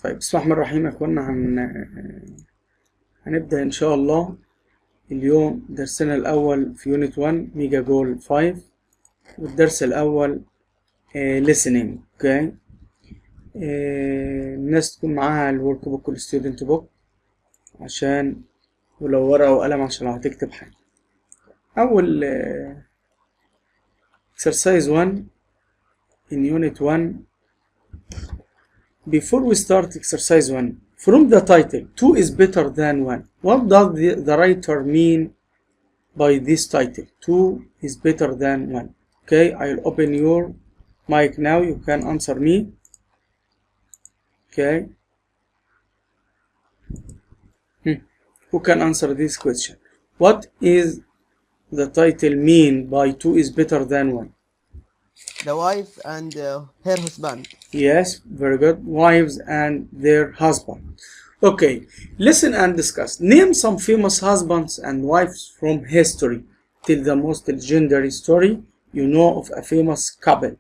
طيب بسم الله الرحمن الرحيم يا اخوانا. هنبدأ ان شاء الله اليوم درسنا الاول في يونت 1 ميجا جول 5، والدرس الاول listening. اوكي، الناس تكون معاها الورك بوك والستودنت بوك عشان ولو ورقة وقلم عشان لو هتكتب حاجة. اول exercise 1 in unit 1. Before we start exercise 1, from the title, 2 is better than 1. What does the writer mean by this title? 2 is better than 1. Okay, I'll open your mic now. You can answer me. Okay. Who can answer this question? What is the title mean by 2 is better than 1? The wife and her husband. Yes, very good. Wives and their husband. Okay, listen and discuss. Name some famous husbands and wives from history. Tell the most legendary story you know of a famous couple.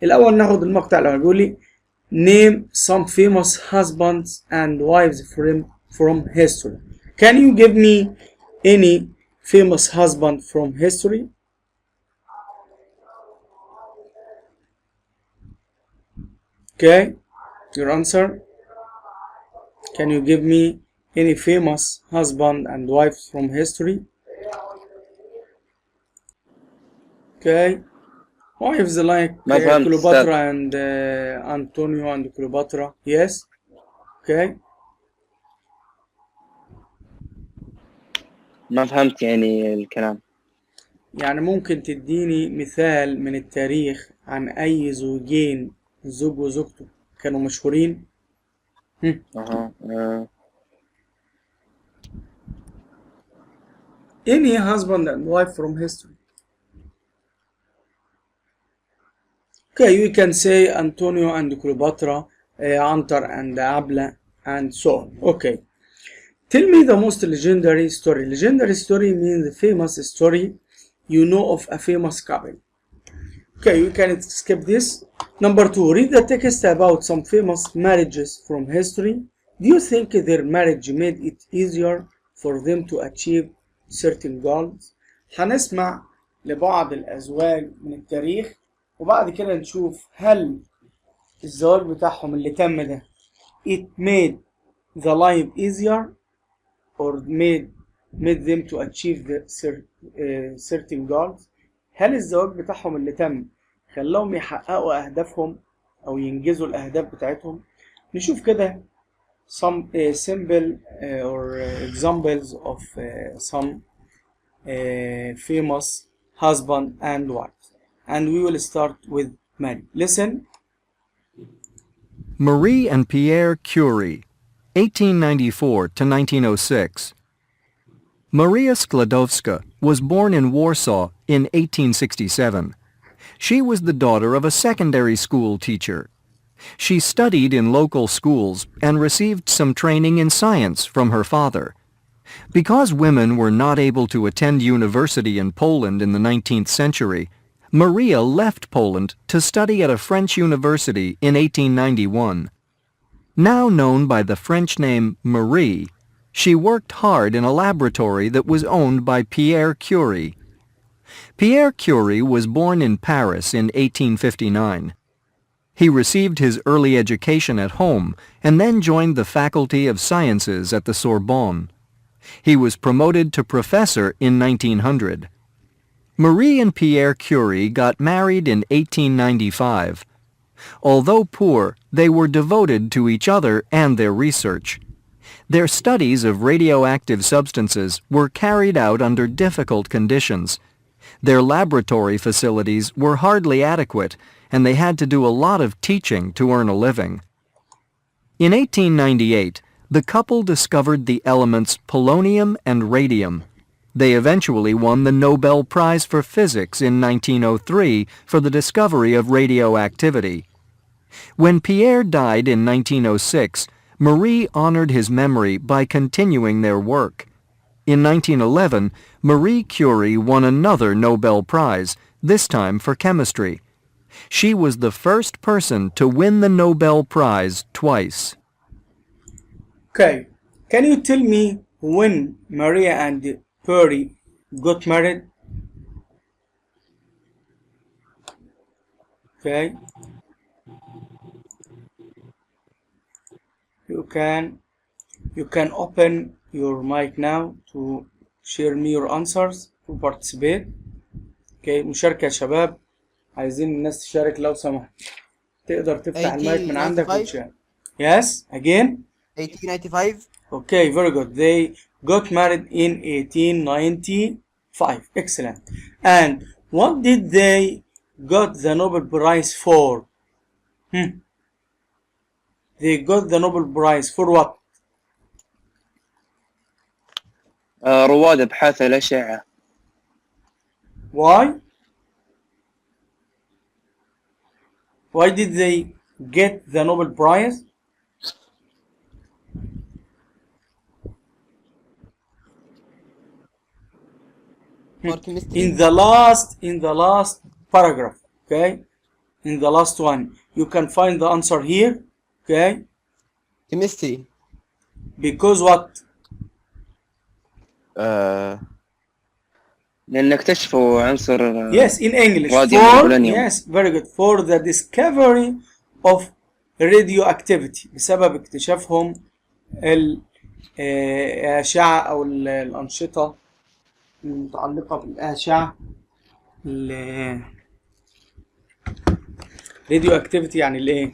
الأول ناخد المقطع اللي بيقول لي name some famous husbands and wives from history. Can you give me any famous husband from history? Okay, your answer. Can you give me any famous husband and wives from history? Okay, wives like Cleopatra and Antonio and Cleopatra. Yes. Okay. ما فهمت يعني الكلام. يعني ممكن تديني مثال من التاريخ عن أي زوجين، الزوج وزوجته، كانوا مشهورين؟ Any husband and wife from history. Okay, you can say Antonio and Cleopatra, Antar and Abla, and so on. Okay. Tell me the most legendary story. Legendary story means the famous story you know of a famous couple. Okay, you can skip this. Number 2, read the text about some famous marriages from history. Do you think their marriage made it easier for them to achieve certain goals? هنسمع لبعض الأزواج من التاريخ وبعد كده نشوف هل الزواج بتاعهم اللي تم ده it made the life easier or made them to achieve the certain goals. هل الزواج بتاعهم اللي تم خلاهم يحققوا أهدافهم أو ينجزوا الأهداف بتاعتهم؟ نشوف كده some simple or examples of some famous husband and wife. And we will start with Mary. Listen. Marie and Pierre Curie, 1894 to 1906. Maria Skłodowska was born in Warsaw in 1867. She was the daughter of a secondary school teacher. She studied in local schools and received some training in science from her father. Because women were not able to attend university in Poland in the 19th century, Maria left Poland to study at a French university in 1891. Now known by the French name Marie, she worked hard in a laboratory that was owned by Pierre Curie. Pierre Curie was born in Paris in 1859. He received his early education at home and then joined the Faculty of Sciences at the Sorbonne. He was promoted to professor in 1900. Marie and Pierre Curie got married in 1895. Although poor, they were devoted to each other and their research. Their studies of radioactive substances were carried out under difficult conditions. Their laboratory facilities were hardly adequate, and they had to do a lot of teaching to earn a living. In 1898, the couple discovered the elements polonium and radium. They eventually won the Nobel Prize for Physics in 1903 for the discovery of radioactivity. When Pierre died in 1906, Marie honored his memory by continuing their work. In 1911, Marie Curie won another Nobel Prize, this time for chemistry. She was the first person to win the Nobel Prize twice. Okay, can you tell me when Maria and Perry got married? Okay, you can open your mic now to share me your answers to participate. Okay, مشاركة يا شباب، عايزين الناس تشارك لو سمحت. تقدر تفتح المايك من عندك 1895. وتشارك. Yes, again. 1895. Okay, very good. They got married in 1895. Excellent. And what did they got the Nobel Prize for? They got the Nobel Prize for what? رواد أبحاث الأشعة. Why? Why did they get the Nobel Prize? For chemistry. In the last paragraph, okay? In the last one, you can find the answer here, okay? Chemistry. Because what? لأن اكتشفوا عنصر Yes, in English. راديوم For, والبولونيوم. yes, very good. For the discovery of radioactivity. بسبب اكتشافهم الأشعة أو الأنشطة المتعلقة بالأشعة radioactivity، يعني الإيه؟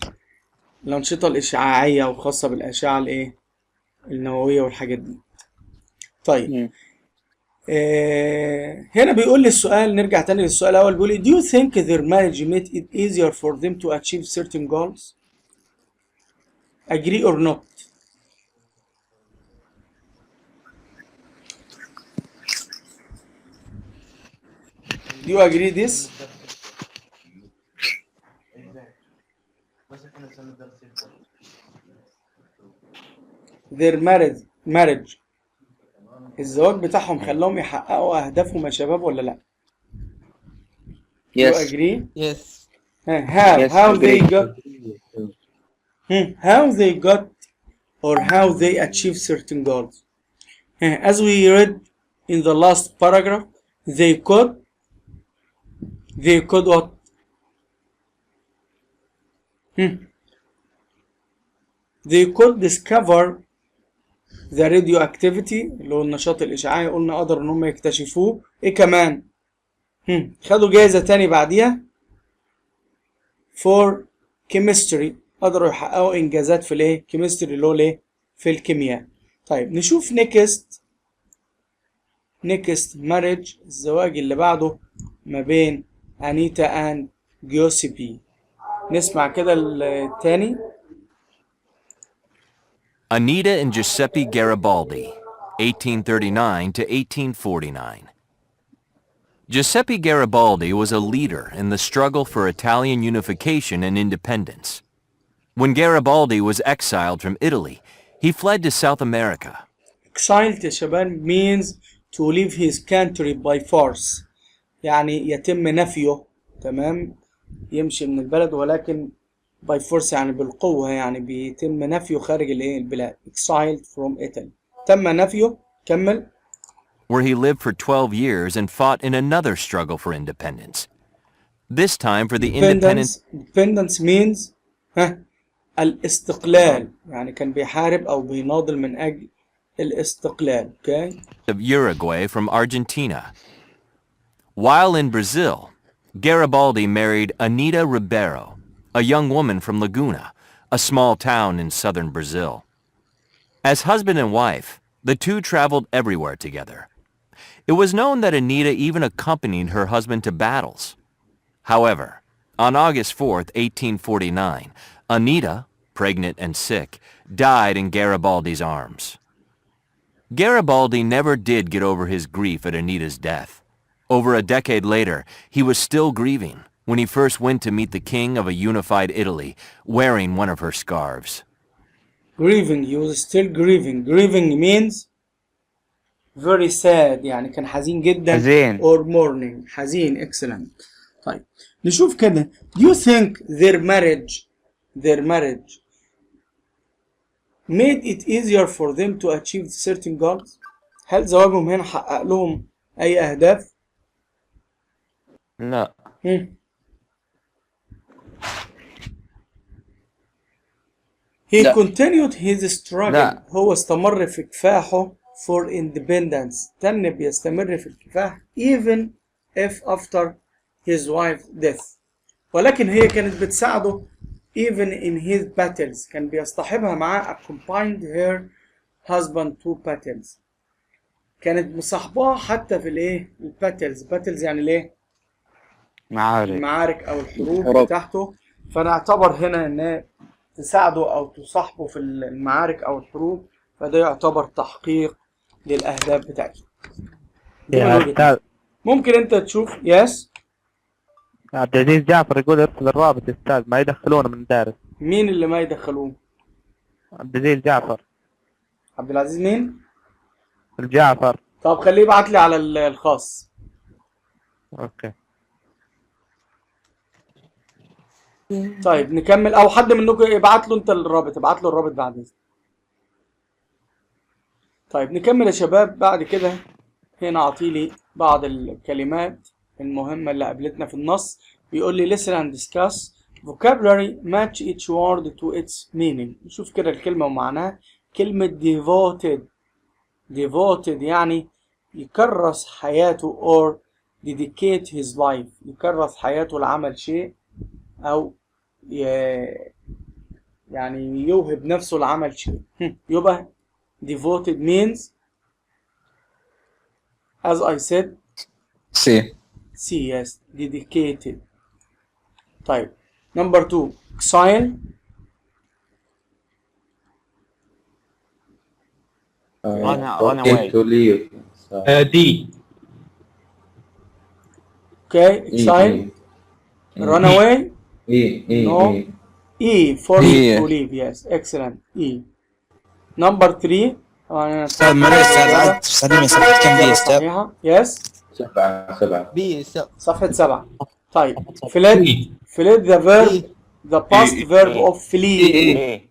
الأنشطة الإشعاعية وخاصة بالأشعة الإيه؟ النووية والحاجات دي. طيب. هنا بيقول لي السؤال، نرجع تاني للسؤال الأول، بيقول لي do you think their marriage made it easier for them to achieve certain goals? Agree or not? Do you agree this? Their marriage الزواج بتاعهم خلاهم يحققوا أهدافهم يا شباب ولا لأ؟ Yes. You agree? Yes. How they agree. got or how they achieve certain goals. As we read in the last paragraph, they could what? They could discover the radioactivity اللي هو النشاط الإشعاعي، قلنا قدروا إن هم يكتشفوه. إيه كمان؟ خدوا جايزة تاني بعديها for chemistry، قدروا يحققوا إنجازات في الإيه؟ chemistry اللي هو الإيه؟ في الكيمياء. طيب نشوف next marriage، الزواج اللي بعده ما بين أنيتا and جيوسيبي. نسمع كده التاني. Anita and Giuseppe Garibaldi, 1839 to 1849. Giuseppe Garibaldi was a leader in the struggle for Italian unification and independence. When Garibaldi was exiled from Italy, he fled to South America. Exiled يا شباب means to leave his country by force، يعني يتم نفيه، تمام؟ يمشي من البلد ولكن by force يعني بالقوة، يعني بيتم نفيه خارج البلاد. exiled from Italy، تم نفيه. كمل. Where he lived for 12 years and fought in another struggle for independence. This time for the independence means الاستقلال، يعني كان بيحارب أو بيناضل من أجل الاستقلال. Okay. of Uruguay from Argentina. While in Brazil, Garibaldi married Anita Ribeiro, a young woman from Laguna, a small town in southern Brazil. As husband and wife, the two traveled everywhere together. It was known that Anita even accompanied her husband to battles. However, on August 4th, 1849, Anita, pregnant and sick, died in Garibaldi's arms. Garibaldi never did get over his grief at Anita's death. Over a decade later, he was still grieving when he first went to meet the king of a unified Italy, wearing one of her scarves. Grieving, he was still grieving. Grieving means very sad، يعني كان حزين جدا. حزين. or mourning. حزين. excellent. طيب نشوف كده. Do you think their marriage made it easier for them to achieve certain goals. هل زواجهم هنا حقق لهم أي أهداف؟ لا. He لا. continued his struggle. لا. هو استمر في كفاحه for independence. تنب يستمر في الكفاح even if after his wife's death. ولكن هي كانت بتساعده even in his battles. كان بيصطحبها معاه accompanied her husband to battles. كانت مصاحباه حتى في الايه؟ الباتلز. باتلز يعني الايه؟ المعارك او الحروب بتاعته. فنعتبر هنا ان تساعده او تصاحبه في المعارك او الحروب، فده يعتبر تحقيق للاهداف بتاعته. ممكن انت تشوف. يس عبد العزيز جعفر يقول ارسل الرابط يا استاذ، ما يدخلونه من الدارس. مين اللي ما يدخلوه؟ عبد العزيز جعفر. عبد العزيز مين؟ الجعفر. طب خليه يبعت لي على الخاص. اوكي. طيب نكمل، او حد منكم يبعت له انت الرابط، ابعت له الرابط بعد اذنك. طيب نكمل يا شباب. بعد كده هنا اعطيلي بعض الكلمات المهمة اللي قابلتنا في النص. بيقول لي listen and discuss vocabulary match each word to its meaning. نشوف كده الكلمة ومعناها. كلمة devoted يعني يكرس حياته or dedicate his life. يكرس حياته لعمل شيء أو يعني يوهب نفسه لعمل شيء. يبقى devoted means as I said yes, dedicated. طيب number 2 exile. run away. To leave. D. Okay, exile. Run away. No. E for to leave. Yes, excellent. E. Number 3. أستاذ مريض أستاذ سليم صفحة كم دي أستاذ؟ Yes. 7. B. صفحة 7. طيب fled the verb, the past verb of flee.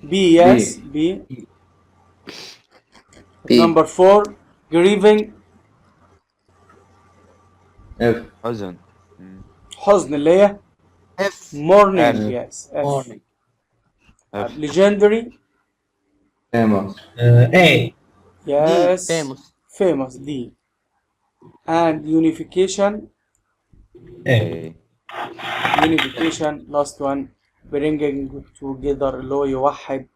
B. Yes. B. Number 4 grieving. F. حزن اللي هي F. mourning. Yes. F. Legendary. Famous. A. Yes. D. Famous. D. And unification. A. Unification last one bringing together اللي هو يوحد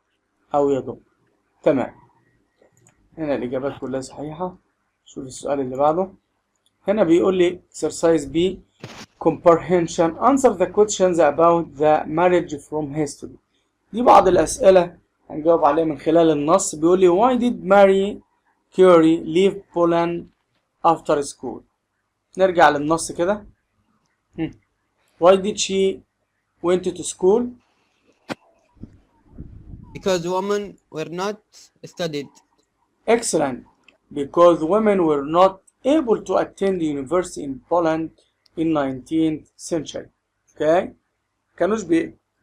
أو يضم. تمام. هنا الإجابات كلها صحيحة. شوف السؤال اللي بعده. هنا بيقول لي exercise B comprehension answer the questions about the marriage from history. دي بعض الأسئلة هنجاوب عليها من خلال النص. بيقول لي why did Marie Curie leave Poland after school. نرجع للنص كده. Why did she went to school? Because women were not studied. Excellent. Because women were not able to attend university in Poland in 19th century. Okay. كانوش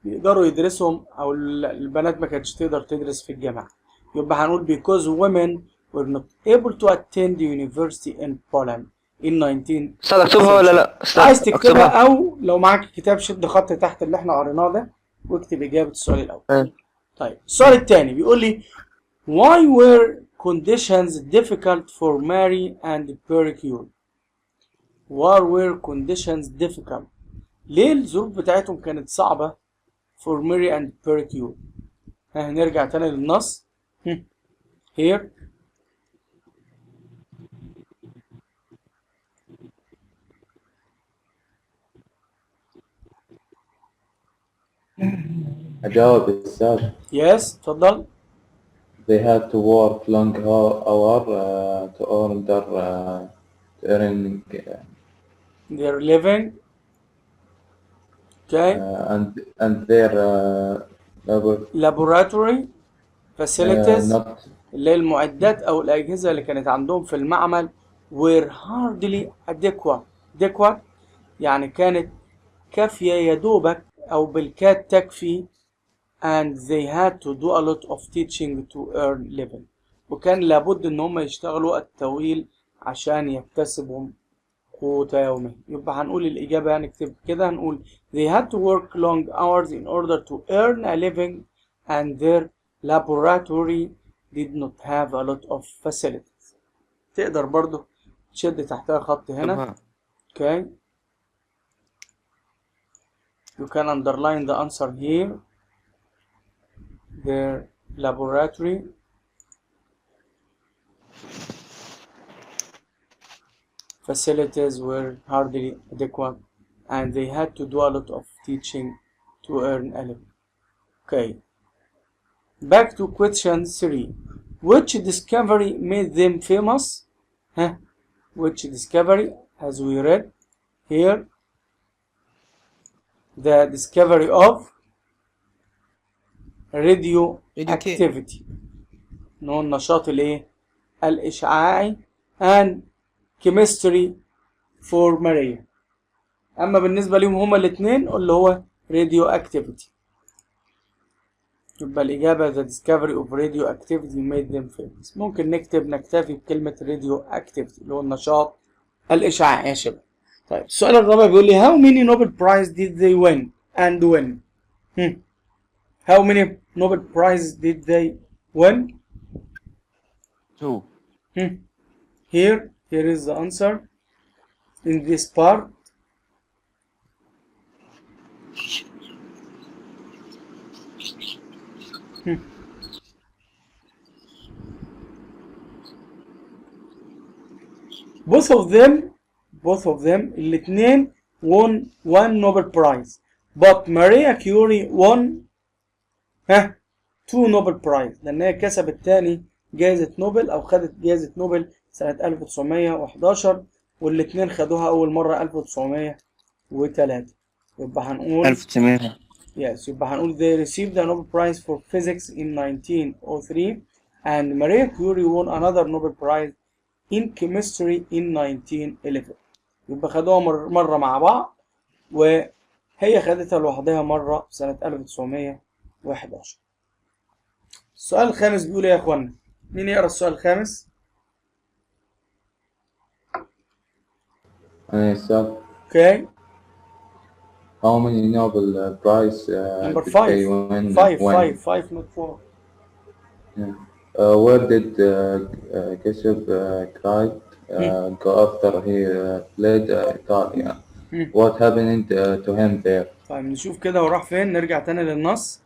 بيقدروا يدرسهم او البنات ما كانتش تقدر تدرس في الجامعة. يبقى هنقول because women were not able to attend university in Poland in 19th. استاذ اكتبها ولا لا؟ عايز تكتبها او لو معاك كتاب شد خط تحت اللي احنا قريناه ده واكتب اجابة السؤال الاول. طيب السؤال الثاني بيقول لي why were conditions difficult for Mary and Pierre Curie. Why were conditions difficult. ليه الظروف بتاعتهم كانت صعبة for Mary and Pierre Curie. هنرجع تاني للنص. Here. أجاوب أستاذ. Yes. اتفضل. They had to work long hours to earn Their living. Okay. and their laboratory facilities. not اللي هي المعدات او الاجهزه اللي كانت عندهم في المعمل were hardly adequate يعني كانت كافيه يا دوبك او بالكاد تكفي and they had to do a lot of teaching to earn living. وكان لابد ان هم يشتغلوا وقت طويل عشان يكتسبوا قوت يومه. يبقى هنقول الإجابة، هنكتب كده، هنقول they had to work long hours in order to earn a living and their laboratory did not have a lot of facilities. تقدر برضو تشد تحتها خط هنا. Okay. You can underline the answer here. Their laboratory facilities were hardly adequate and they had to do a lot of teaching to earn a living. Okay. Back to question 3. Which discovery made them famous? Huh? Which discovery, as we read here, the discovery of radioactivity، نوع النشاط الايه؟ الإشعاعي، and chemistry for Maria. أما بالنسبة لهم هما الاثنين اللي هو radioactivity، يبقى الإجابة the discovery of radioactivity made them famous. ممكن نكتفي بكلمة radioactivity اللي هو النشاط الإشعاعي يا شباب. طيب السؤال الرابع بيقول لي how many Nobel Prize did they win and when؟ How many Nobel Prizes did they win? 2. Here is the answer in this part. Both of them الاثنين won one Nobel Prize, but Maria Curie won 2 Nobel Prize، لأن هي كسبت تاني جائزة نوبل أو خدت جائزة نوبل سنة 1911 والاثنين خدوها أول مرة 1903. يبقى هنقول 1900. Yes، يبقى هنقول they received a Nobel Prize for Physics in 1903 and Maria Curie won another Nobel Prize in Chemistry in 1911. يبقى خدوها مرة مع بعض وهي خدتها لوحدها مرة سنة 1911. السؤال الخامس بيقول ايه يا اخوانا؟ مين يقرا السؤال الخامس؟ أنا السؤال. Okay. How many Nobel Prize Number did 5. they win? 5 not 4. Yeah. Where did Bishop Clyde go after he fled Italy? What happened to him there? طيب نشوف كده وراح فين، نرجع تاني للنص.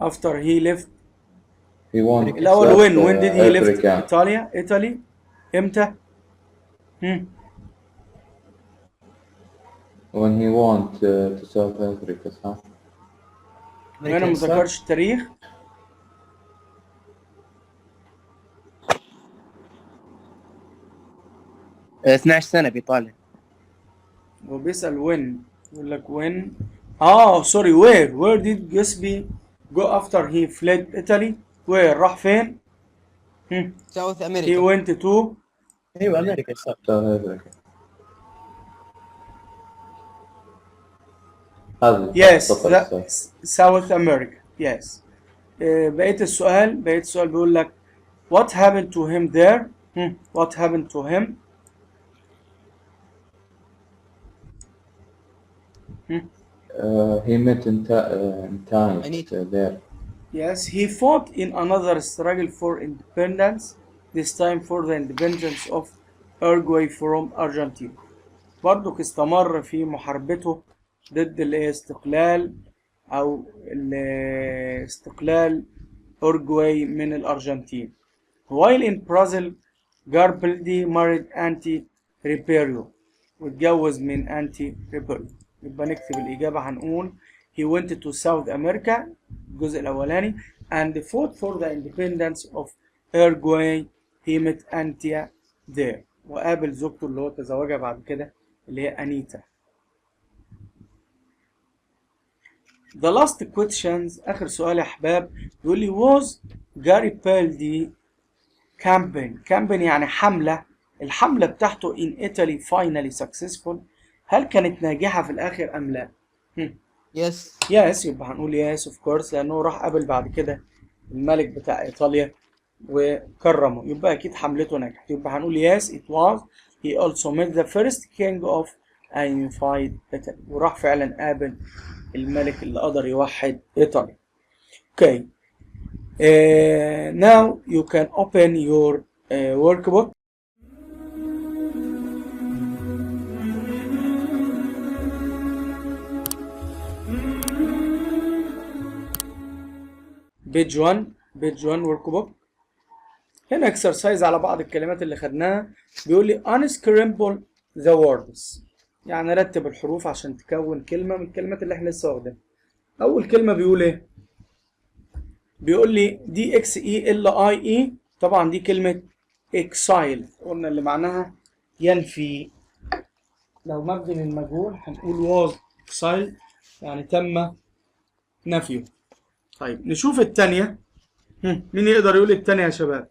After he left. He won. الأول when did he left Italy؟ إمتى؟ When he went to South Africa صح؟ أنا مذكرش التاريخ. 12 سنة بإيطاليا. وبيسأل when، يقول لك when sorry where did Gatsby go after he fled Italy؟ where راح فين؟ South America. He went to ايوه امريكا صح. South Africa. Yes South America. Yes. بقية السؤال بيقول لك what happened to him there؟ what happened to him؟ He met in time there. Yes, he fought in another struggle for independence, this time for the independence of Uruguay from Argentina. برضو استمر في محاربته ضد الاستقلال أو استقلال أورجواي من الأرجنتين. While in Brazil, Garibaldi married Auntie Ribeiro واتجوز من Auntie Ribeiro. يبقى نكتب الإجابة، هنقول he went to South America الجزء الأولاني and fought for the independence of Uruguay. he met Auntie there وقابل زوجته اللي هو تزوجها بعد كده اللي هي أنيتا. The last questions آخر سؤال يا أحباب بيقول لي was Garibaldi campaign يعني حملة، الحملة بتاعته in Italy finally successful؟ هل كانت ناجحة في الآخر أم لا؟ Yes. يس، يبقى هنقول يس اوف كورس، لأنه راح قابل بعد كده الملك بتاع إيطاليا وكرمه، يبقى أكيد حملته نجحت. يبقى هنقول يس it was. he also met the first king of a unified Italy. وراح فعلا قابل الملك اللي قدر يوحد إيطاليا. Okay. Now you can open your workbook. page 1 workbook. هنا exercise على بعض الكلمات اللي خدناها. بيقول لي unscramble the words، يعني رتب الحروف عشان تكون كلمة من الكلمات اللي احنا لسه واخدينها. أول كلمة بيقول إيه؟ بيقول لي دي اكس اي ال اي اي، طبعا دي كلمة exile، قلنا اللي معناها ينفي. لو مبني للمجهول هنقول was exiled، يعني تم نفيه. طيب نشوف التانية. مين يقدر يقول التانية يا شباب؟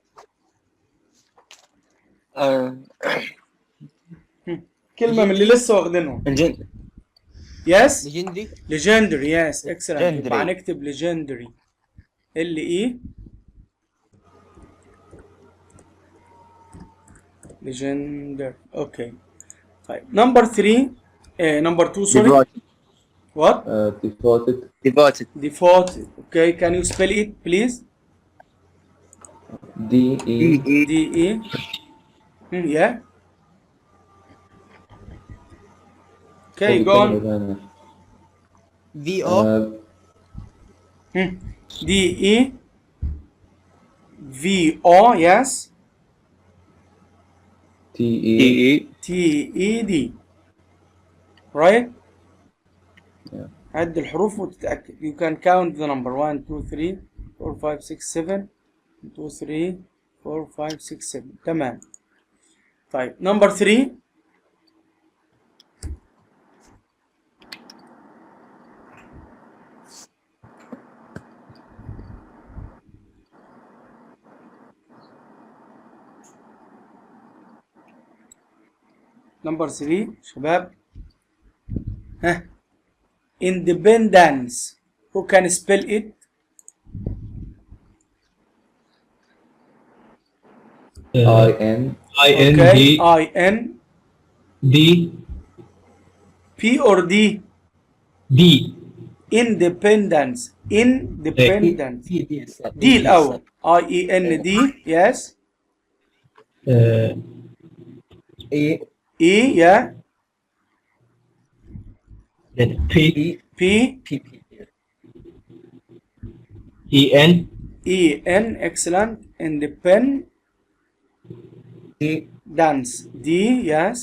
كلمة من اللي لسه واخدينهم. يس legendary. يس excellent. يبقى هنكتب legendary ال اي legendary. اوكي. طيب نمبر 3 نمبر 2 سوري. What? Devoted. Okay, can you spell it please? D-E. Yeah. Okay, go on. V-O. D-E. V-O, yes. T-E. T-E-D. Right? Yeah. عد الحروف وتتأكد. You can count the number 1 2 3 4 5 6 7 2 3 4 5 6 7. تمام. طيب number 3. number 3 شباب. ها independence. Who can spell it? I-N. Okay. I-N. D. P or D? D. Independence. Independence. D الأول. I-E-N-D. Yes. E. Yeah. P. P. E-N. E-N. Excellent. Dance. D. Yes.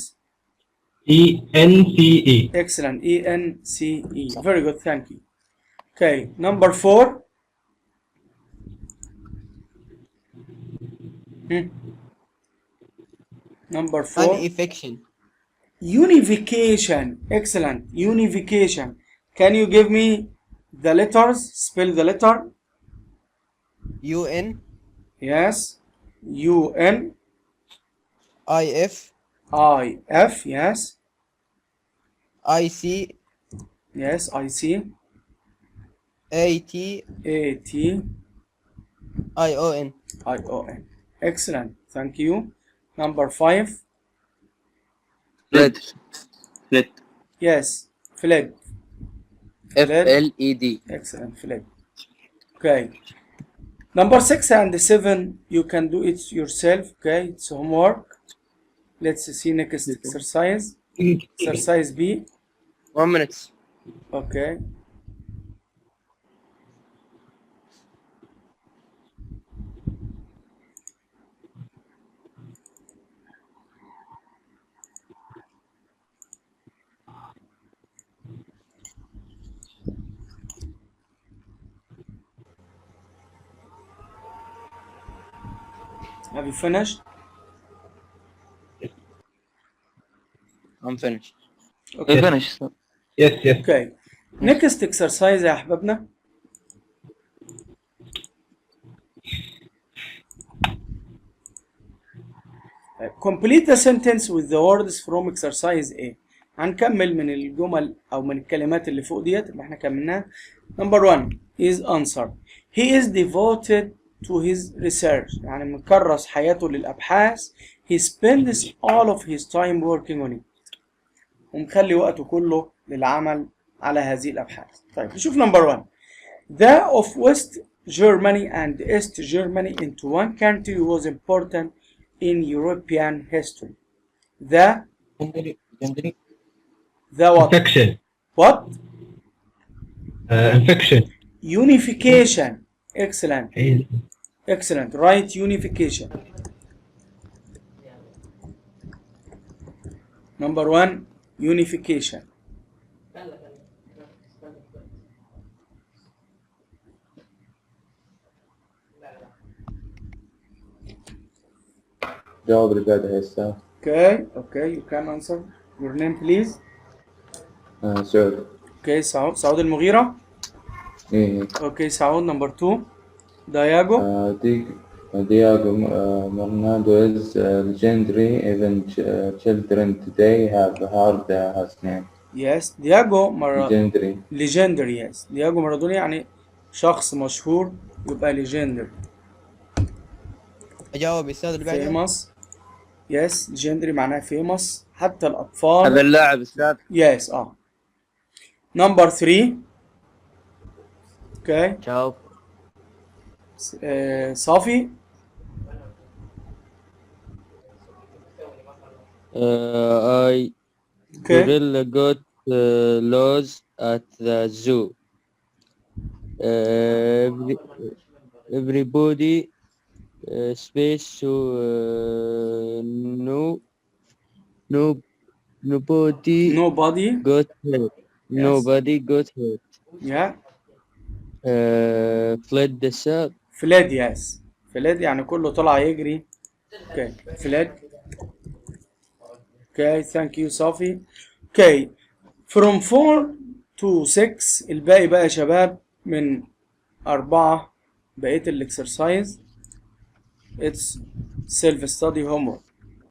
E-N-C-E. Excellent. E-N-C-E. Very good. Thank you. Okay. Number 4. Number 4. Unification. Unification. Excellent. Unification. Can you give me the letters? Spell the letter. U-N. Yes. U-N. I-F. I-F. Yes. I-C. Yes. I-C. A-T. A-T. I-O-N. I-O-N. Excellent. Thank you. Number 5. Fled. Yes. Fled. F-L-E-D. Excellent. Fled. Okay. Number 6 and 7, you can do it yourself. Okay. It's homework. Let's see next exercise. Exercise B. 1 minute. Okay. Have you finished? I'm finished. Okay. Finished. Yes, yes. Okay. Next exercise يا أحبابنا. Complete the sentence with the words from exercise A. هنكمل من الجمل او من الكلمات اللي فوق ديت اللي احنا كملناها. Number 1 is answer. He is devoted to his research. يعني مكرس حياته للأبحاث. He spends all of his time working on it. ومخلي وقته كله للعمل على هذه الأبحاث. طيب نشوف number 1. The of West Germany and East Germany into one country was important in European history. The what? infection. What? Infection. Unification. Excellent. إيه. Excellent. Right, unification. Number 1, unification. جاوب اللي بعدها هسه. Okay, you can answer. Your name please. سعود. Okay, سعود المغيرة. إيه. Okay, سعود. Number 2, Diago. Diego Maldonado is legendary. Even children today have heard his name. Yes, Diago Legendary. legendary. Yes, Diago Maradona يعني شخص مشهور يبقى legendary. أجاوب الأستاذ اللي بعده. famous. Yes, legendary معناه famous حتى الأطفال. هذا اللاعب أستاذ. Yes. Number 3. Okay. جاوب. صافي. I gorilla got lost at the zoo. Everybody space to nobody got hurt. Yes. Nobody got hurt. Yeah. Fled the shop. fled. Yes. fled يعني كله طلع يجري. Okay. fled. Okay. Thank you صافي. Okay. From 4 to 6 الباقي بقى يا شباب من 4 بقية الاكسرسايز. It's self study homework.